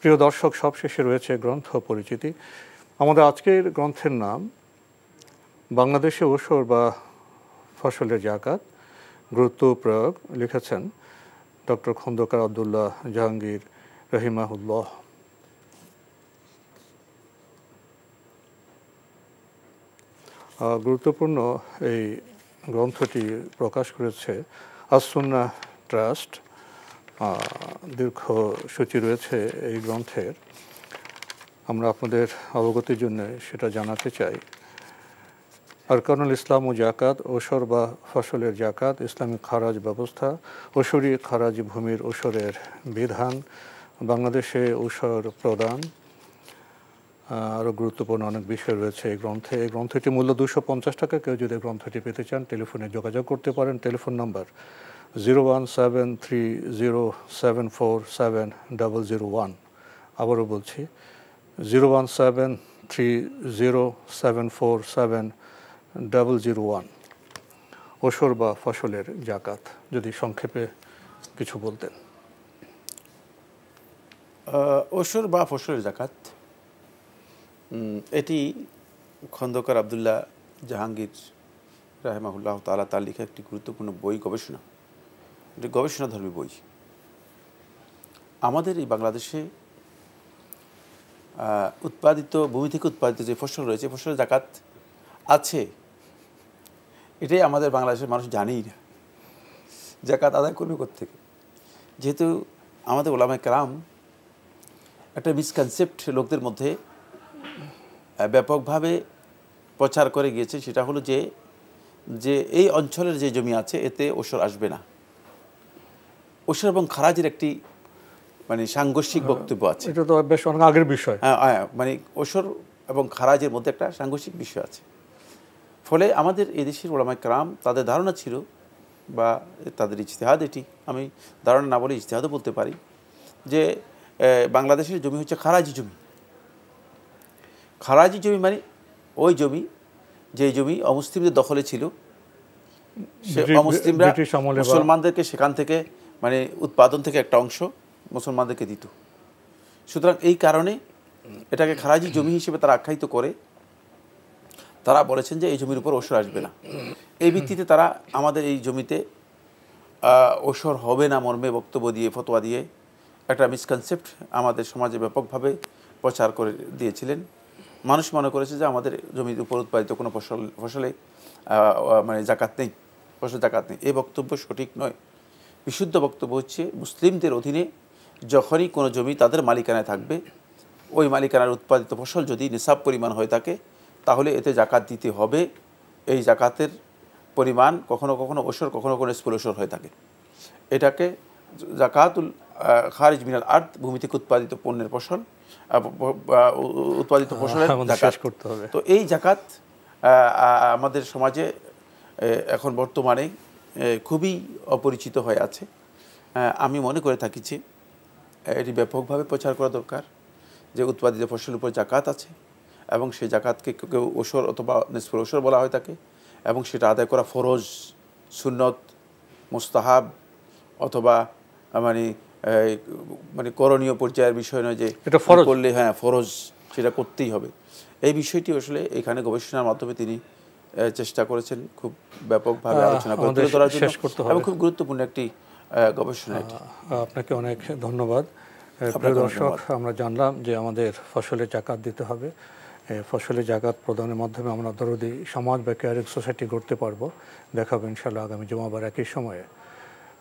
প্রিয় দর্শক, সবশেষে রয়েছে গ্রন্থ পরিচিতি। আমাদের আজকের গ্রন্থের নাম বাংলাদেশে ওশর বা ফসলের জাকাত, গুরুত্ব প্রয়োগ। লিখেছেন ডক্টর খন্দকার আবদুল্লাহ জাহাঙ্গীর রহিমাহুল্লাহ। গুরুত্বপূর্ণ এই গ্রন্থটি প্রকাশ করেছে আস-সুন্নাহ ট্রাস্ট। দীর্ঘ সূচি রয়েছে এই গ্রন্থের, আমরা আপনাদের অবগতির জন্য সেটা জানাতে চাই। আরকানুল ইসলাম ও জাকাত, ওশর বা ফসলের জাকাত, ইসলামিক খারাজ ব্যবস্থা, ওশরি খারাজি ভূমির ওশরের বিধান, বাংলাদেশে ওশর প্রদান, আরও গুরুত্বপূর্ণ অনেক বিষয় রয়েছে এই গ্রন্থে। এই গ্রন্থটি মূল্য 250 টাকা। কেউ যদি গ্রন্থটি পেতে চান টেলিফোনে যোগাযোগ করতে পারেন। Telephone number 01730747001। আবারও বলছি 01730747001। ওশর বা ফসলের জাকাত, যদি সংক্ষেপে কিছু বলতেন। ওশর বা ফসলের জাকাত এটি খন্দকার আবদুল্লাহ জাহাঙ্গীর রাহিমাহুল্লাহ তাআলা তার লেখা একটি গুরুত্বপূর্ণ বই, গবেষণা, এটি গবেষণাধর্মী বই। আমাদের এই বাংলাদেশে উৎপাদিত ভূমি থেকে উৎপাদিত যে ফসল রয়েছে, ফসলের জাকাত আছে, এটাই আমাদের বাংলাদেশের মানুষ জানেই না জাকাত আদায় করবে কোত্থেকে। যেহেতু আমাদের ওলামায়ে কেরাম একটা মিসকনসেপ্ট লোকদের মধ্যে ব্যাপকভাবে প্রচার করে গিয়েছে, সেটা হলো যে এই অঞ্চলের যে জমি আছে এতে ওশর আসবে না। ওশর এবং খারাজের একটি মানে সাংঘর্ষিক বক্তব্য আছে। এটা তো বেশ অনেক আগের বিষয়। মানে ওশর এবং খারাজের মধ্যে একটা সাংঘর্ষিক বিষয় আছে। ফলে আমাদের এই দেশের ওলামায়ে কেরাম তাদের ধারণা ছিল, বা তাদের ইজতিহাদ, এটি আমি ধারণা না বলে ইজতিহাদও বলতে পারি, যে বাংলাদেশের জমি হচ্ছে খারাজি জমি। খারাজি জমি মানে ওই জমি যে জমি অমুসলিমদের দখলে ছিল, সে অমুসলিমরা মুসলমানদেরকে সেখান থেকে মানে উৎপাদন থেকে একটা অংশ মুসলমানদেরকে দিত। সুতরাং এই কারণে এটাকে খারাজি জমি হিসেবে তারা আখ্যায়িত করে তারা বলেছেন যে এই জমির উপর ওশর আসবে না। এই ভিত্তিতে তারা আমাদের এই জমিতে ওশর হবে না মর্মে বক্তব্য দিয়ে, ফতোয়া দিয়ে একটা মিসকনসেপ্ট আমাদের সমাজে ব্যাপকভাবে প্রচার করে দিয়েছিলেন। মানুষ মনে করেছে যে আমাদের জমির উপর উৎপাদিত কোনো ফসলে মানে জাকাত নেই, ফসল জাকাত নেই। এই বক্তব্য সঠিক নয়। বিশুদ্ধ বক্তব্য হচ্ছে মুসলিমদের অধীনে যখনই কোনো জমি তাদের মালিকানায় থাকবে, ওই মালিকানার উৎপাদিত ফসল যদি নিসাব পরিমাণ হয়ে থাকে তাহলে এতে জাকাত দিতে হবে। এই জাকাতের পরিমাণ কখনো কখনো ওশর, কখনো কখনো স্কুল ওশর হয়ে থাকে। এটাকে জাকাতুল খারিজ মিনাল আরদ, ভূমি থেকে উৎপাদিত পণ্যের ফসল, উৎপাদিত ফসলের জাকাত করতে হবে। তো এই জাকাত আমাদের সমাজে এখন বর্তমানে খুবই অপরিচিত হয়ে আছে। আমি মনে করে থাকি যে এটি ব্যাপকভাবে প্রচার করা দরকার যে উৎপাদিত ফসলের উপর জাকাত আছে এবং সেই জাকাতকে কেউ ওশর অথবা নিসফুল ওশর বলা হয় থাকে, এবং সেটা আদায় করা ফরজ, সুন্নত, মুস্তাহাব অথবা মানে করণীয় পর্যায়ের বিষয় নয় যে এটা ফরজ করলে ফরজ, সেটা করতেই হবে। এই বিষয়টি আসলে এখানে গবেষণার মাধ্যমে তিনি চেষ্টা করেছেন খুব ব্যাপকভাবে আলোচনা করে তুলে ধরার জন্য, এবং খুব গুরুত্বপূর্ণ একটি গবেষণা। আপনাকে অনেক ধন্যবাদ। প্রিয় দর্শক, আমরা জানলাম যে আমাদের ফসলের জাকাত দিতে হবে। ফসলের জাকাত প্রদানের মাধ্যমে আমরা দরদি সমাজ বা কেয়ারিং সোসাইটি গড়তে পারবো। দেখাবো ইনশাআল্লাহ আগামী জুমাবার একই সময়ে।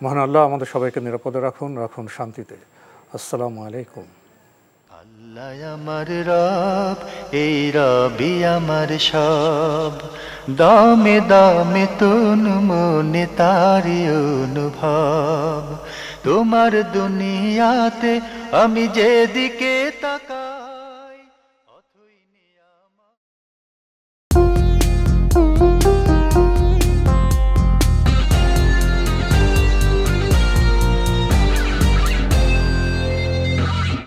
মহান আল্লাহ আমাদের সবাইকে নিরাপদে রাখুন, রাখুন শান্তিতে। আসসালামু আলাইকুম। আল্লাহ আমার রব, এই রবি আমার সব, দামে দামে তুন মনে তারি অনুভব। তোমার দুনিয়াতে আমি যেদিকে তাকাই